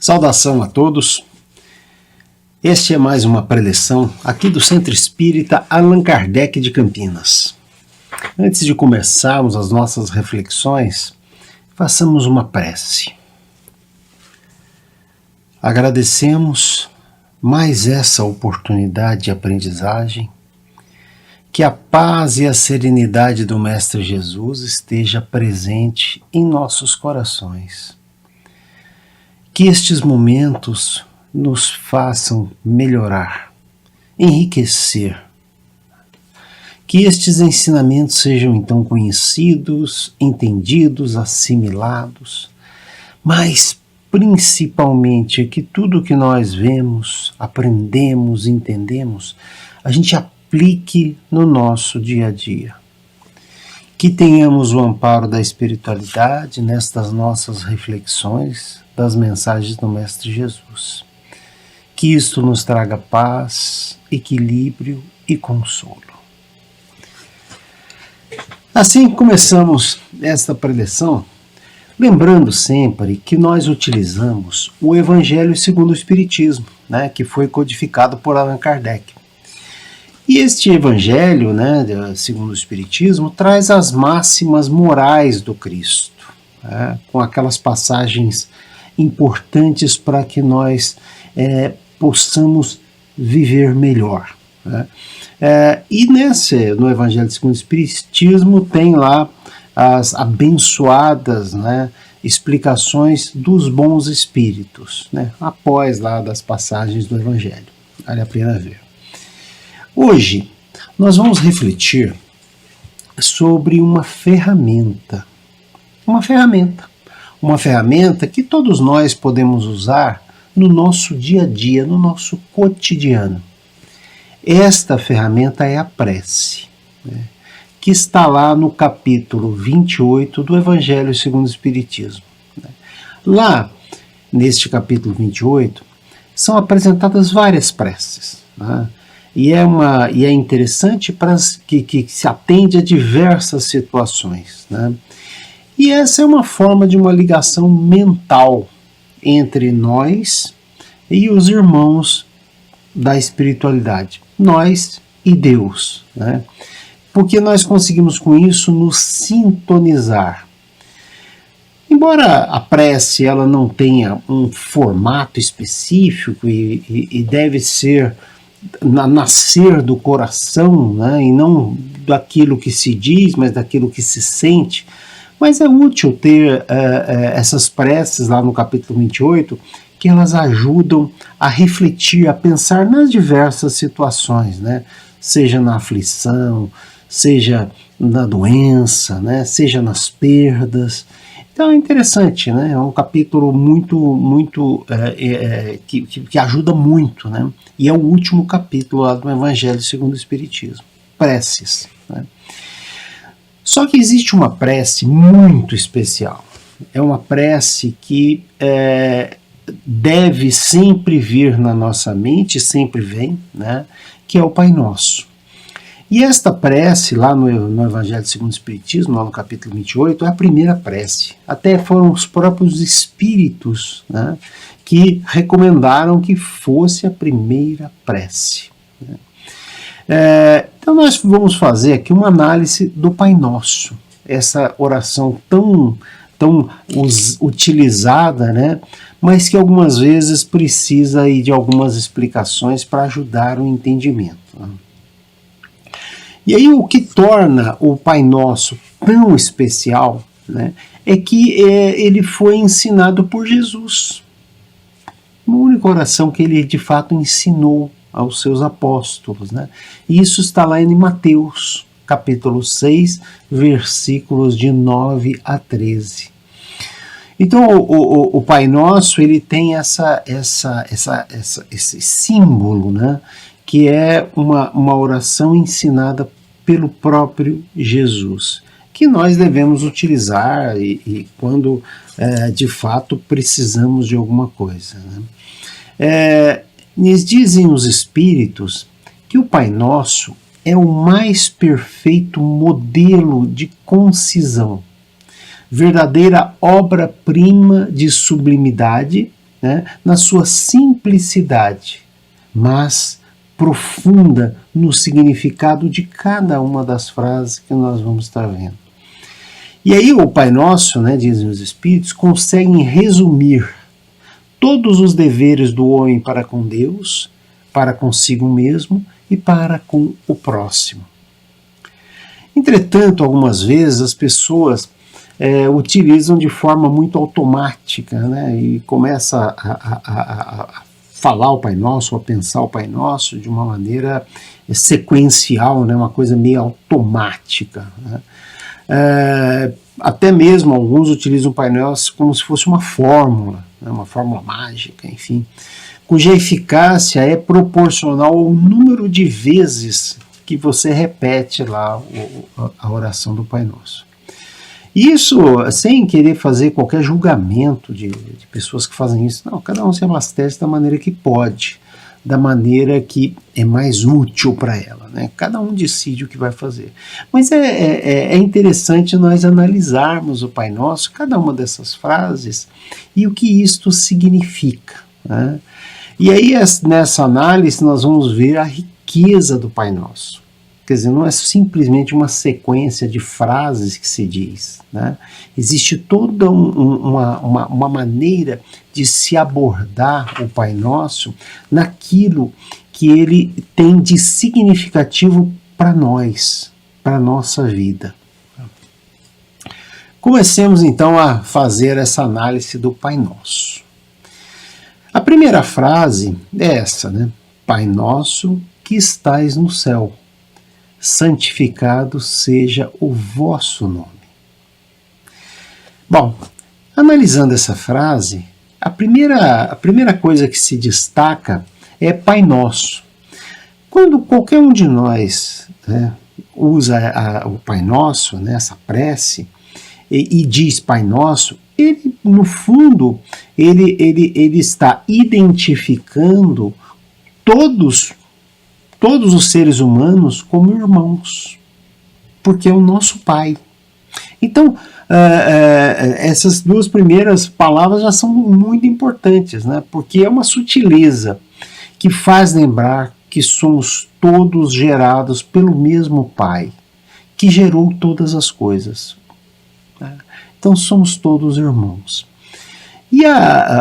Saudação a todos. Este é mais uma preleção aqui do Centro Espírita Allan Kardec de Campinas. Antes de começarmos as nossas reflexões, façamos uma prece. Agradecemos mais essa oportunidade de aprendizagem, que a paz e a serenidade do Mestre Jesus esteja presente em nossos corações. Que estes momentos nos façam melhorar, enriquecer. Que estes ensinamentos sejam então conhecidos, entendidos, assimilados, mas principalmente que tudo que nós vemos, aprendemos, entendemos, a gente aplique no nosso dia a dia. Que tenhamos o amparo da espiritualidade nestas nossas reflexões, das mensagens do Mestre Jesus. Que isto nos traga paz, equilíbrio e consolo. Assim começamos esta preleção, lembrando sempre que nós utilizamos o Evangelho segundo o Espiritismo, que foi codificado por Allan Kardec. E este Evangelho, segundo o Espiritismo, traz as máximas morais do Cristo, com aquelas passagens importantes para que nós possamos viver melhor. E no Evangelho segundo o Espiritismo tem lá as abençoadas explicações dos bons espíritos, após lá das passagens do Evangelho. Vale a pena ver. Hoje nós vamos refletir sobre uma ferramenta. Uma ferramenta que todos nós podemos usar no nosso dia a dia, no nosso cotidiano. Esta ferramenta é a prece, que está lá no capítulo 28 do Evangelho segundo o Espiritismo. Lá, neste capítulo 28, são apresentadas várias preces, e é interessante que se atende a diversas situações. E essa é uma forma de uma ligação mental entre nós e os irmãos da espiritualidade, nós e Deus, porque nós conseguimos com isso nos sintonizar. Embora a prece ela não tenha um formato específico e deve ser nascer do coração, e não daquilo que se diz, mas daquilo que se sente. Mas é útil ter essas preces lá no capítulo 28, que elas ajudam a refletir, a pensar nas diversas situações, seja na aflição, seja na doença, seja nas perdas. Então é interessante, é um capítulo muito que ajuda muito, e é o último capítulo lá do Evangelho segundo o Espiritismo, preces. Só que existe uma prece muito especial, é uma prece que deve sempre vir na nossa mente, sempre vem, que é o Pai Nosso. E esta prece, lá no Evangelho segundo o Espiritismo, lá no capítulo 28, é a primeira prece. Até foram os próprios espíritos que recomendaram que fosse a primeira prece. Então nós vamos fazer aqui uma análise do Pai Nosso, essa oração tão utilizada, mas que algumas vezes precisa aí de algumas explicações para ajudar o entendimento. E aí o que torna o Pai Nosso tão especial, é que ele foi ensinado por Jesus. A única oração que ele de fato ensinou aos seus apóstolos. E isso está lá em Mateus, capítulo 6, versículos de 9 a 13. Então o Pai Nosso ele tem esse símbolo, que é uma oração ensinada pelo próprio Jesus, que nós devemos utilizar e quando de fato precisamos de alguma coisa. Nos dizem os Espíritos que o Pai Nosso é o mais perfeito modelo de concisão, verdadeira obra-prima de sublimidade né, na sua simplicidade, mas profunda no significado de cada uma das frases que nós vamos estar vendo. E aí o Pai Nosso, né, dizem os Espíritos, conseguem resumir todos os deveres do homem para com Deus, para consigo mesmo e para com o próximo. Entretanto, algumas vezes as pessoas utilizam de forma muito automática, né, e começa a falar o Pai Nosso, ou a pensar o Pai Nosso de uma maneira sequencial, né, uma coisa meio automática, né. Até mesmo alguns utilizam o Pai Nosso como se fosse uma fórmula, né, uma fórmula mágica, enfim, cuja eficácia é proporcional ao número de vezes que você repete lá a oração do Pai Nosso. Isso sem querer fazer qualquer julgamento de pessoas que fazem isso. Não, cada um se abastece da maneira que pode, da maneira que é mais útil para ela, né? Cada um decide o que vai fazer. Mas é interessante nós analisarmos o Pai Nosso, cada uma dessas frases, e o que isto significa, né? E aí nessa análise nós vamos ver a riqueza do Pai Nosso. Quer dizer, não é simplesmente uma sequência de frases que se diz, né? Existe toda uma maneira de se abordar o Pai Nosso naquilo que ele tem de significativo para nós, para a nossa vida. Comecemos então a fazer essa análise do Pai Nosso. A primeira frase é essa, né? Pai Nosso que estais no céu, santificado seja o vosso nome. Bom, analisando essa frase, a primeira coisa que se destaca é Pai Nosso. Quando qualquer um de nós, né, usa o Pai Nosso, né, essa prece, e diz Pai Nosso, ele, no fundo, ele está identificando todos os seres humanos como irmãos, porque é o nosso Pai. Então, essas duas primeiras palavras já são muito importantes, né? Porque é uma sutileza que faz lembrar que somos todos gerados pelo mesmo Pai, que gerou todas as coisas. Então, somos todos irmãos. E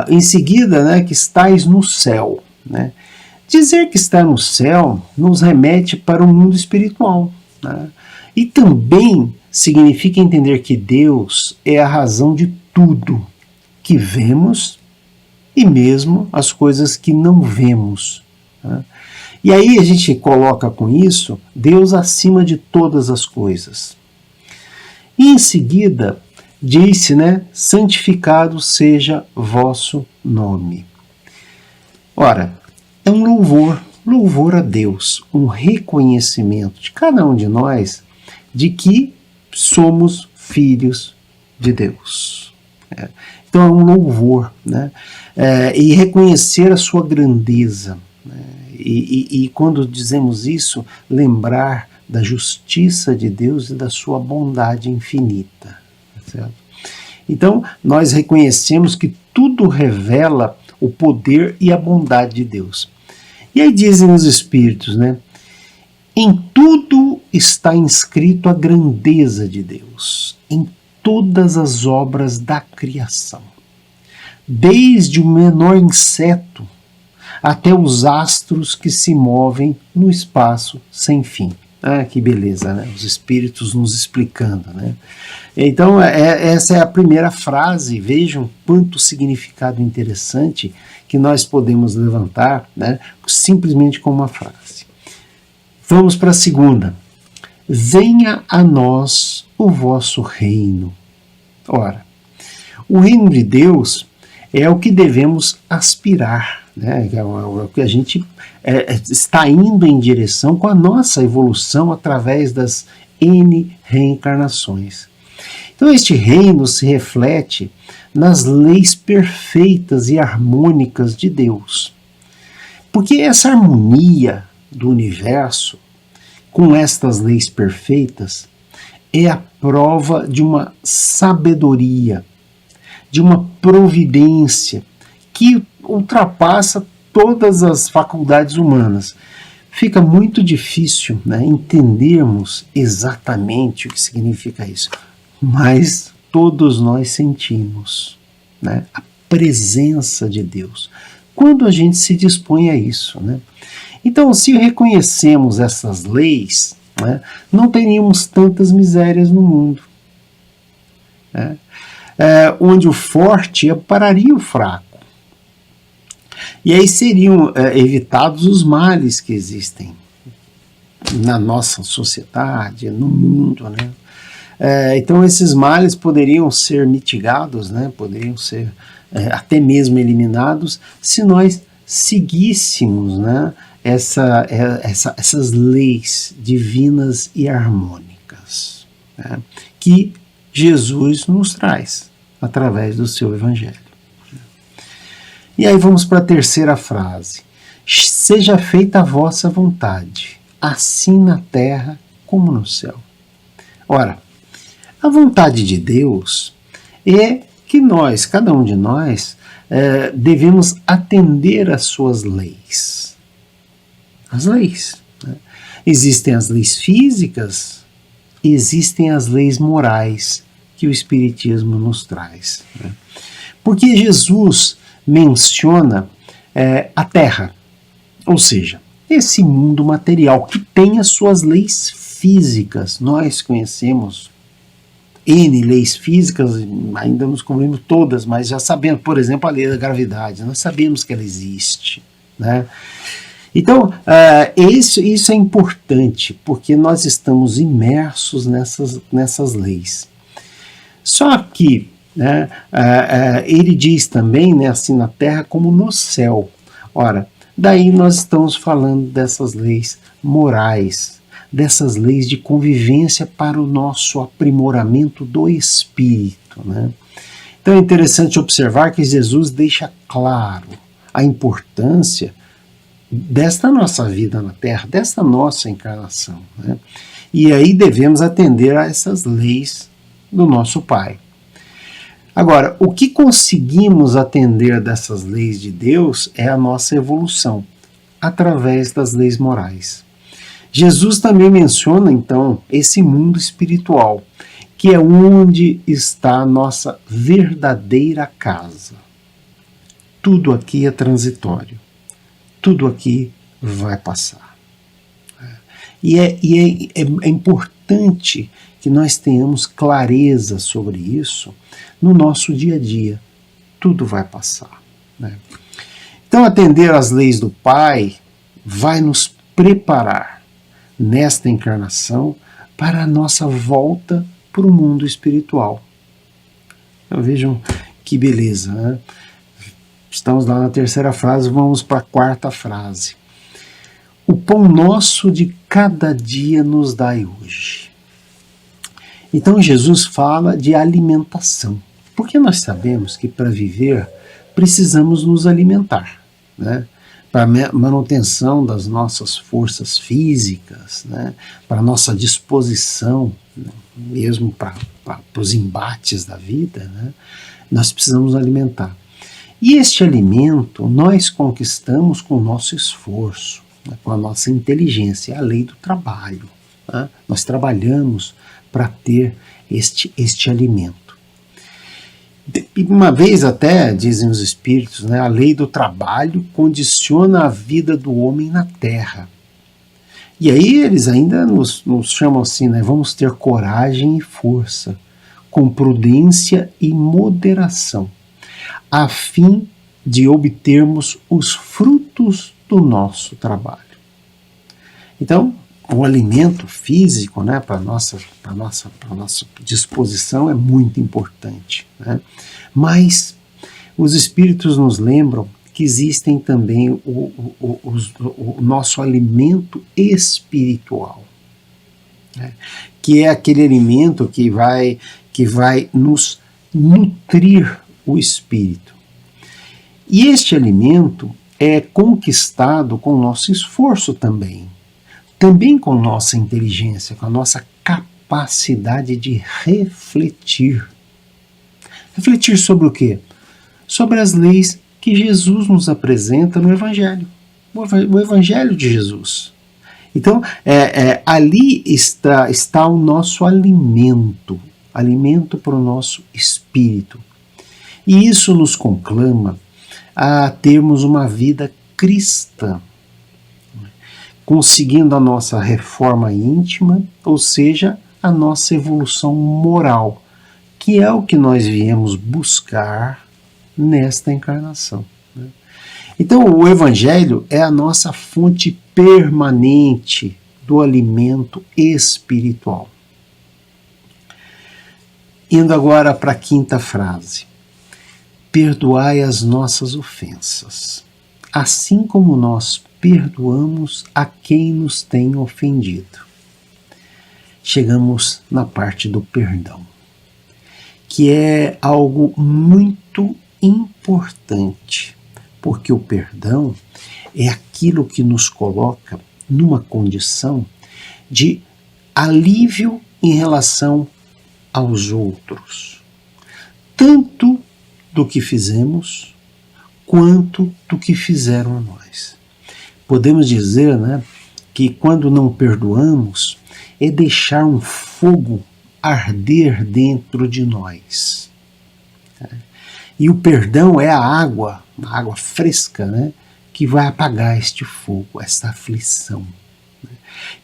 em seguida, né, que estais no céu, né? Dizer que está no céu nos remete para o mundo espiritual, né? E também significa entender que Deus é a razão de tudo que vemos e mesmo as coisas que não vemos, né? E aí a gente coloca com isso Deus acima de todas as coisas. E em seguida diz-se, né, santificado seja vosso nome. Ora, é um louvor a Deus, um reconhecimento de cada um de nós de que somos filhos de Deus. Então é um louvor, né? E reconhecer a sua grandeza, né? E quando dizemos isso, lembrar da justiça de Deus e da sua bondade infinita. Certo? Então nós reconhecemos que tudo revela o poder e a bondade de Deus. E aí dizem os Espíritos, né? Em tudo está inscrito a grandeza de Deus, em todas as obras da criação. Desde o menor inseto até os astros que se movem no espaço sem fim. Ah, que beleza, né? Os Espíritos nos explicando, né? Então, essa é a primeira frase. Vejam quanto significado interessante que nós podemos levantar, né, simplesmente com uma frase. Vamos para a segunda. Venha a nós o vosso reino. Ora, o reino de Deus é o que devemos aspirar, né? É o que a gente está indo em direção com a nossa evolução através das N reencarnações. Então este reino se reflete nas leis perfeitas e harmônicas de Deus. Porque essa harmonia do universo, com estas leis perfeitas, é a prova de uma sabedoria, de uma providência que ultrapassa todas as faculdades humanas. Fica muito difícil, né, entendermos exatamente o que significa isso, mas todos nós sentimos, né, a presença de Deus quando a gente se dispõe a isso, né? Então, se reconhecemos essas leis, né, não teríamos tantas misérias no mundo, né? Onde o forte ampararia o fraco. E aí seriam evitados os males que existem na nossa sociedade, no mundo, né? Então esses males poderiam ser mitigados, né? Poderiam ser até mesmo eliminados se nós seguíssemos, né, essas leis divinas e harmônicas, né, que Jesus nos traz através do seu Evangelho. E aí vamos para a terceira frase. Seja feita a vossa vontade, assim na terra como no céu. Ora, a vontade de Deus é que nós, cada um de nós, devemos atender às suas leis. As leis, né? Existem as leis físicas, existem as leis morais que o Espiritismo nos traz, né? Porque Jesus menciona a Terra, ou seja, esse mundo material que tem as suas leis físicas. Nós conhecemos N leis físicas, ainda não descobrimos todas, mas já sabemos, por exemplo, a lei da gravidade, nós sabemos que ela existe, né? Então, isso é importante, porque nós estamos imersos nessas leis. Só que, né, ele diz também, né, assim na terra como no céu. Ora, daí nós estamos falando dessas leis morais, dessas leis de convivência para o nosso aprimoramento do espírito, né? Então é interessante observar que Jesus deixa claro a importância desta nossa vida na Terra, desta nossa encarnação, né? E aí devemos atender a essas leis do nosso Pai. Agora, o que conseguimos atender dessas leis de Deus é a nossa evolução, através das leis morais. Jesus também menciona, então, esse mundo espiritual, que é onde está a nossa verdadeira casa. Tudo aqui é transitório. Tudo aqui vai passar. E é importante que nós tenhamos clareza sobre isso no nosso dia a dia. Tudo vai passar, né? Então, atender às leis do Pai vai nos preparar nesta encarnação para a nossa volta para o mundo espiritual. Então, vejam que beleza, né? Estamos lá na terceira frase, vamos para a quarta frase. O pão nosso de cada dia nos dai hoje. Então Jesus fala de alimentação, porque nós sabemos que para viver precisamos nos alimentar, né? Para a manutenção das nossas forças físicas, né? Para a nossa disposição, né? Mesmo para os embates da vida, né? Nós precisamos alimentar. E este alimento nós conquistamos com o nosso esforço, né? Com a nossa inteligência, é a lei do trabalho, né? Nós trabalhamos para ter este alimento. Uma vez até, dizem os espíritos, né, a lei do trabalho condiciona a vida do homem na terra. E aí eles ainda nos chamam assim, né, vamos ter coragem e força, com prudência e moderação, a fim de obtermos os frutos do nosso trabalho. Então, o alimento físico, né, para a nossa disposição é muito importante, né? Mas os espíritos nos lembram que existem também o nosso alimento espiritual, né? Que é aquele alimento que vai nos nutrir o espírito. E este alimento é conquistado com o nosso esforço também com nossa inteligência, com a nossa capacidade de refletir. Refletir sobre o quê? Sobre as leis que Jesus nos apresenta no Evangelho, o Evangelho de Jesus. Então, ali está o nosso alimento para o nosso espírito. E isso nos conclama a termos uma vida cristã, conseguindo a nossa reforma íntima, ou seja, a nossa evolução moral, que é o que nós viemos buscar nesta encarnação. Então, o Evangelho é a nossa fonte permanente do alimento espiritual. Indo agora para a quinta frase. Perdoai as nossas ofensas, assim como nós perdoamos a quem nos tem ofendido. Chegamos na parte do perdão, que é algo muito importante, porque o perdão é aquilo que nos coloca numa condição de alívio em relação aos outros, tanto do que fizemos, quanto do que fizeram a nós. Podemos dizer, né, que quando não perdoamos, é deixar um fogo arder dentro de nós. E o perdão é a água fresca, né, que vai apagar este fogo, esta aflição.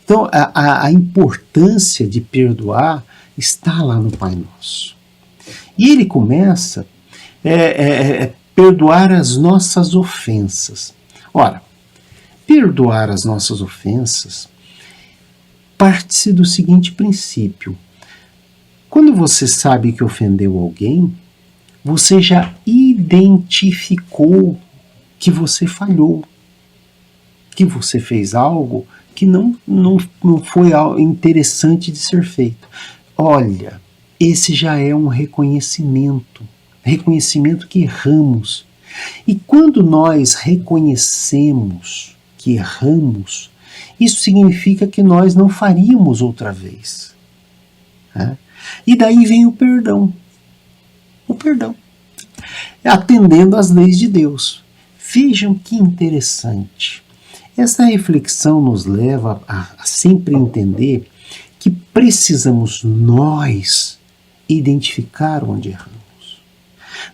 Então, a importância de perdoar está lá no Pai Nosso. E ele começa perdoar as nossas ofensas. Ora, perdoar as nossas ofensas parte-se do seguinte princípio. Quando você sabe que ofendeu alguém, você já identificou que você falhou, que você fez algo que não foi interessante de ser feito. Olha, esse já é um reconhecimento que erramos. E quando nós reconhecemos que erramos, isso significa que nós não faríamos outra vez. E daí vem o perdão. O perdão. Atendendo às leis de Deus. Vejam que interessante. Essa reflexão nos leva a sempre entender que precisamos nós identificar onde erramos.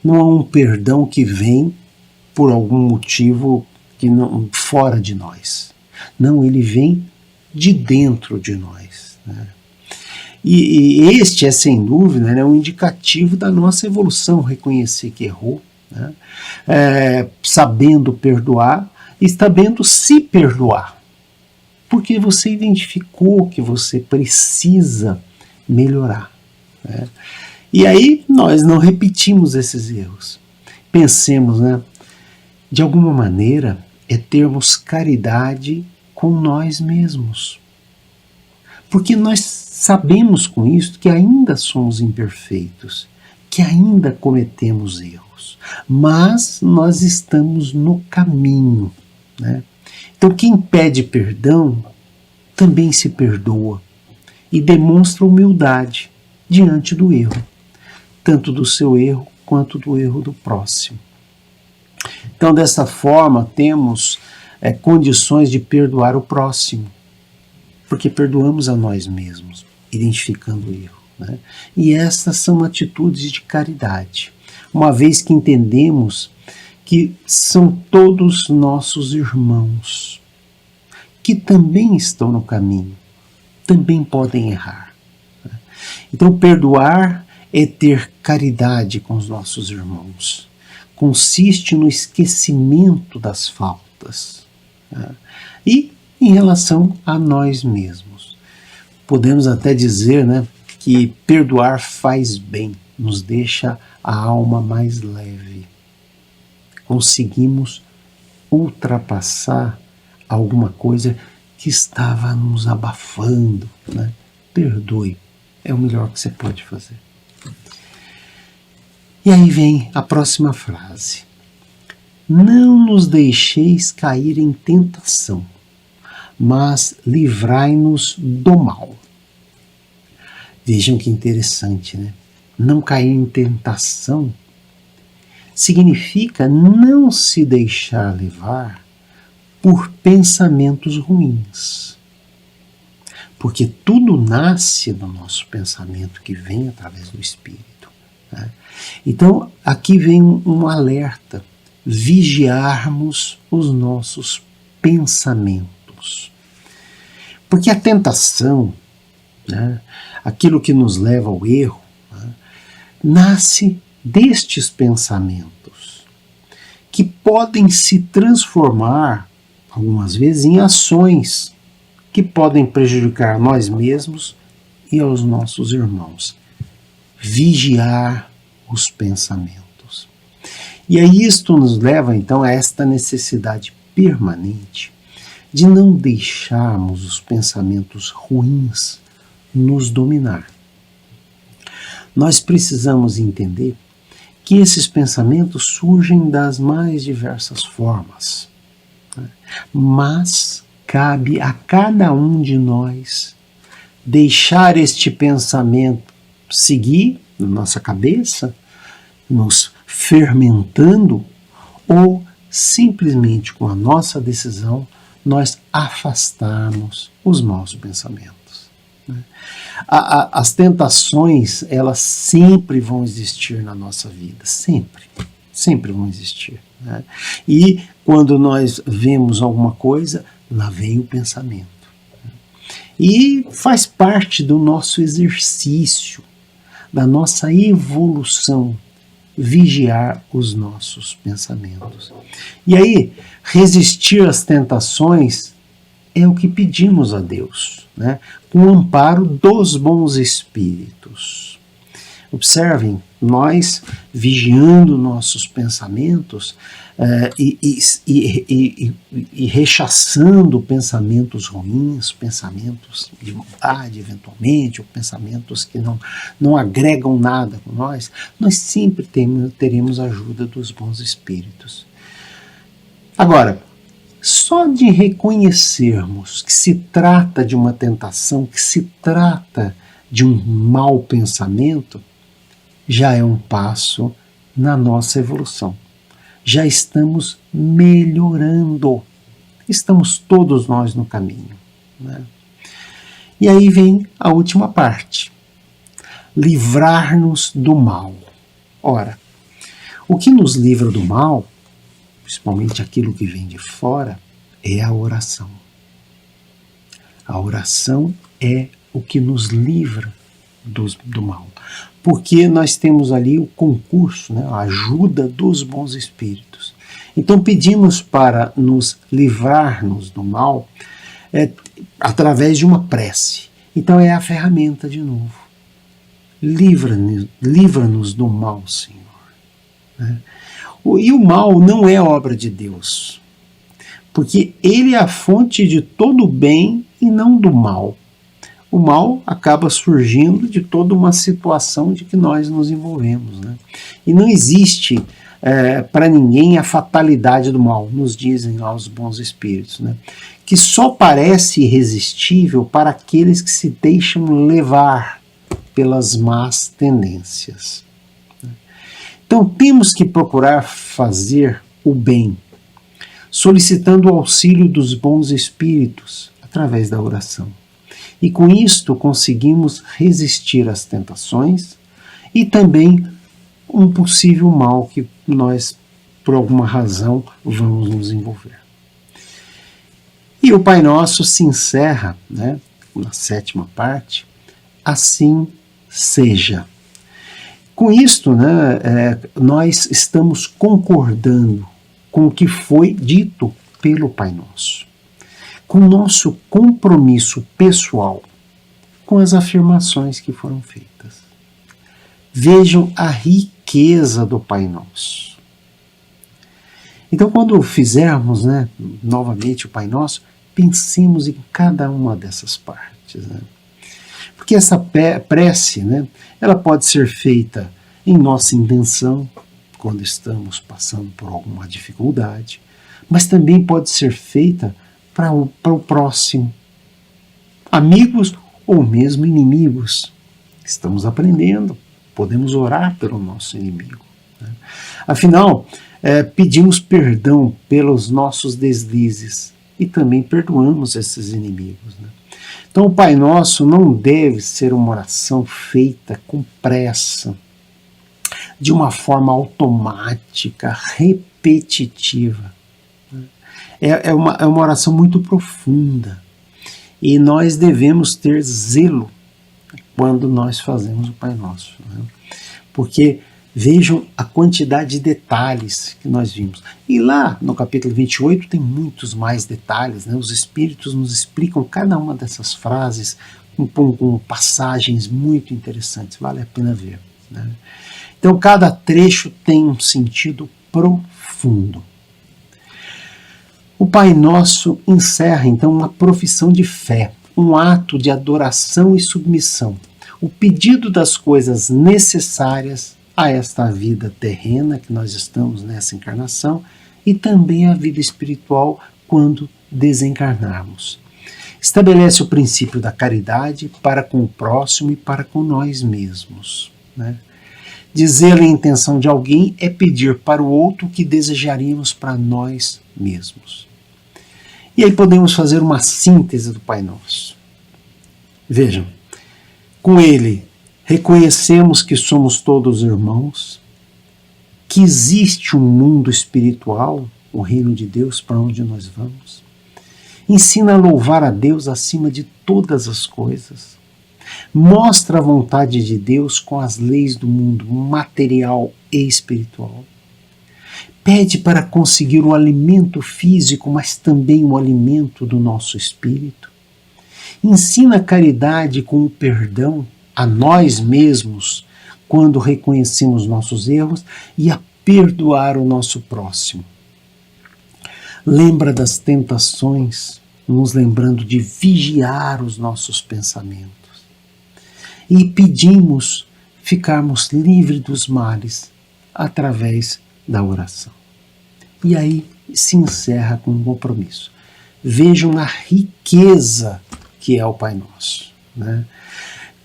Não há um perdão que vem por algum motivo que não, fora de nós. Não, ele vem de dentro de nós. Né? E este é, sem dúvida, né, um indicativo da nossa evolução, reconhecer que errou, né? Sabendo perdoar e sabendo se perdoar. Porque você identificou que você precisa melhorar. Né? E aí nós não repetimos esses erros. Pensemos, né? De alguma maneira, é termos caridade com nós mesmos. Porque nós sabemos com isso que ainda somos imperfeitos, que ainda cometemos erros, mas nós estamos no caminho. Né? Então quem pede perdão também se perdoa e demonstra humildade diante do erro, tanto do seu erro quanto do erro do próximo. Então dessa forma temos condições de perdoar o próximo, porque perdoamos a nós mesmos, identificando o erro. Né? E essas são atitudes de caridade, uma vez que entendemos que são todos nossos irmãos, que também estão no caminho, também podem errar. Né? Então perdoar é ter caridade com os nossos irmãos, consiste no esquecimento das faltas. Né? E em relação a nós mesmos. Podemos até dizer, né, que perdoar faz bem, nos deixa a alma mais leve. Conseguimos ultrapassar alguma coisa que estava nos abafando. Né? Perdoe, é o melhor que você pode fazer. E aí vem a próxima frase. Não nos deixeis cair em tentação, mas livrai-nos do mal. Vejam que interessante, né? Não cair em tentação significa não se deixar levar por pensamentos ruins. Porque tudo nasce do nosso pensamento que vem através do Espírito. Né? Então, aqui vem um alerta: vigiarmos os nossos pensamentos. Porque a tentação, né, aquilo que nos leva ao erro, né, nasce destes pensamentos, que podem se transformar, algumas vezes, em ações que podem prejudicar nós mesmos e aos nossos irmãos. Vigiar os pensamentos. E aí isto nos leva, então, a esta necessidade permanente de não deixarmos os pensamentos ruins nos dominar. Nós precisamos entender que esses pensamentos surgem das mais diversas formas, né? Mas cabe a cada um de nós deixar este pensamento seguir na nossa cabeça, nos fermentando, ou simplesmente com a nossa decisão nós afastarmos os maus pensamentos. As tentações, elas sempre vão existir na nossa vida, sempre vão existir. Né? E quando nós vemos alguma coisa, lá vem o pensamento. E faz parte do nosso exercício, da nossa evolução, vigiar os nossos pensamentos. E aí, resistir às tentações é o que pedimos a Deus, né? Com o amparo dos bons espíritos. Observem, nós vigiando nossos pensamentos e rechaçando pensamentos ruins, pensamentos de maldade, eventualmente, ou pensamentos que não agregam nada com nós sempre teremos a ajuda dos bons espíritos. Agora, só de reconhecermos que se trata de uma tentação, que se trata de um mau pensamento, já é um passo na nossa evolução. Já estamos melhorando. Estamos todos nós no caminho. Né? E aí vem a última parte. Livrar-nos do mal. Ora, o que nos livra do mal, principalmente aquilo que vem de fora, é a oração. A oração é o que nos livra do mal. Porque nós temos ali o concurso, né, a ajuda dos bons espíritos. Então pedimos para nos livrarmos do mal através de uma prece. Então é a ferramenta de novo. Livra-nos do mal, Senhor. Né? E o mal não é obra de Deus, porque ele é a fonte de todo o bem e não do mal. O mal acaba surgindo de toda uma situação de que nós nos envolvemos. Né? E não existe para ninguém a fatalidade do mal, nos dizem lá os bons espíritos, né? Que só parece irresistível para aqueles que se deixam levar pelas más tendências. Então temos que procurar fazer o bem, solicitando o auxílio dos bons espíritos através da oração. E com isto conseguimos resistir às tentações e também um possível mal que nós, por alguma razão, vamos nos envolver. E o Pai Nosso se encerra, né, na 7ª parte, assim seja. Com isto, né, nós estamos concordando com o que foi dito pelo Pai Nosso, com o nosso compromisso pessoal com as afirmações que foram feitas. Vejam a riqueza do Pai Nosso. Então, quando fizermos, né, novamente o Pai Nosso, pensemos em cada uma dessas partes. Né? Porque essa prece, né, ela pode ser feita em nossa intenção, quando estamos passando por alguma dificuldade, mas também pode ser feita para o próximo, amigos ou mesmo inimigos. Estamos aprendendo, podemos orar pelo nosso inimigo. Afinal, pedimos perdão pelos nossos deslizes e também perdoamos esses inimigos. Né? Então, o Pai Nosso não deve ser uma oração feita com pressa, de uma forma automática, repetitiva. É uma oração muito profunda e nós devemos ter zelo quando nós fazemos o Pai Nosso. Né? Porque vejam a quantidade de detalhes que nós vimos. E lá no capítulo 28 tem muitos mais detalhes. Né? Os Espíritos nos explicam cada uma dessas frases com passagens muito interessantes. Vale a pena ver. Né? Então cada trecho tem um sentido profundo. O Pai Nosso encerra então uma profissão de fé, um ato de adoração e submissão, o pedido das coisas necessárias a esta vida terrena que nós estamos nessa encarnação e também a vida espiritual quando desencarnarmos. Estabelece o princípio da caridade para com o próximo e para com nós mesmos. Né? Dizer a intenção de alguém é pedir para o outro o que desejaríamos para nós mesmos. E aí podemos fazer uma síntese do Pai Nosso. Vejam, com ele reconhecemos que somos todos irmãos, que existe um mundo espiritual, o reino de Deus, para onde nós vamos. Ensina a louvar a Deus acima de todas as coisas. Mostra a vontade de Deus com as leis do mundo material e espiritual. Pede para conseguir o alimento físico, mas também o alimento do nosso espírito. Ensina a caridade com o perdão a nós mesmos quando reconhecemos nossos erros e a perdoar o nosso próximo. Lembra das tentações, nos lembrando de vigiar os nossos pensamentos. E pedimos ficarmos livres dos males através da oração. E aí se encerra com um compromisso. Vejam a riqueza que é o Pai Nosso. Né?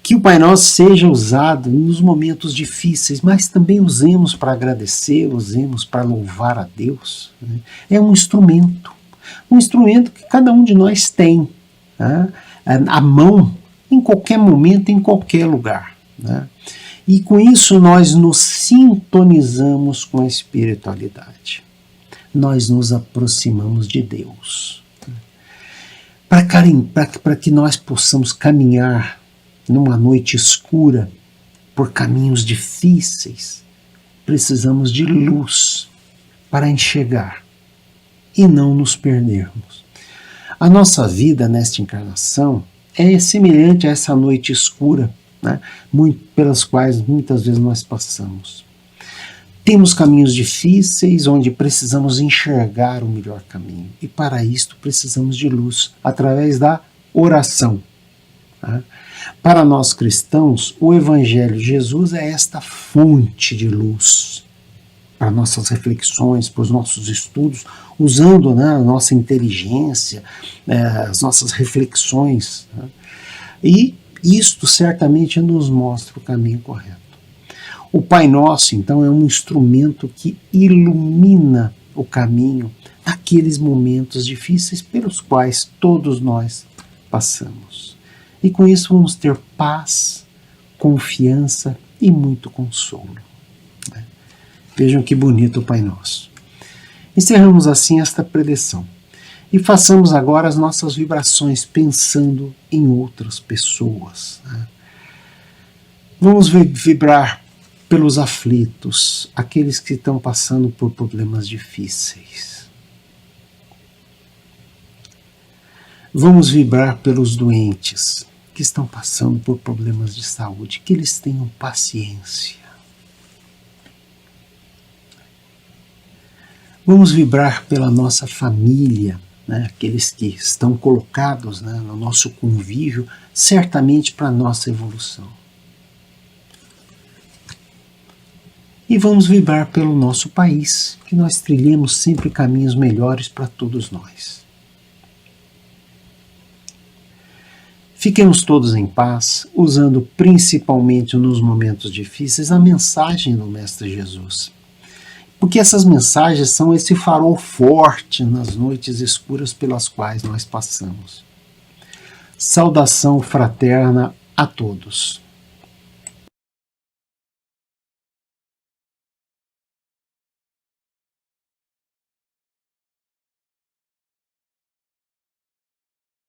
Que o Pai Nosso seja usado nos momentos difíceis, mas também usemos para agradecer, usemos para louvar a Deus. Né? É um instrumento que cada um de nós tem. Né? A mão, em qualquer momento, em qualquer lugar. Né? E com isso nós nos sintonizamos com a espiritualidade. Nós nos aproximamos de Deus. Para que nós possamos caminhar numa noite escura por caminhos difíceis, precisamos de luz para enxergar e não nos perdermos. A nossa vida nesta encarnação é semelhante a essa noite escura, né, pelas quais muitas vezes nós passamos. Temos caminhos difíceis onde precisamos enxergar o melhor caminho. E para isto precisamos de luz, através da oração. Tá? Para nós cristãos, o Evangelho de Jesus é esta fonte de luz para nossas reflexões, para os nossos estudos, usando, né, a nossa inteligência, as nossas reflexões. Né? E isto certamente nos mostra o caminho correto. O Pai Nosso, então, é um instrumento que ilumina o caminho naqueles momentos difíceis pelos quais todos nós passamos. E com isso vamos ter paz, confiança e muito consolo. Vejam que bonito o Pai Nosso. Encerramos assim esta preleção. E façamos agora as nossas vibrações pensando em outras pessoas. Vamos vibrar pelos aflitos, aqueles que estão passando por problemas difíceis. Vamos vibrar pelos doentes que estão passando por problemas de saúde, que eles tenham paciência. Vamos vibrar pela nossa família, né, aqueles que estão colocados, né, no nosso convívio, certamente para a nossa evolução. E vamos vibrar pelo nosso país, que nós trilhemos sempre caminhos melhores para todos nós. Fiquemos todos em paz, usando principalmente nos momentos difíceis a mensagem do Mestre Jesus. porque essas mensagens são esse farol forte nas noites escuras pelas quais nós passamos. Saudação fraterna a todos.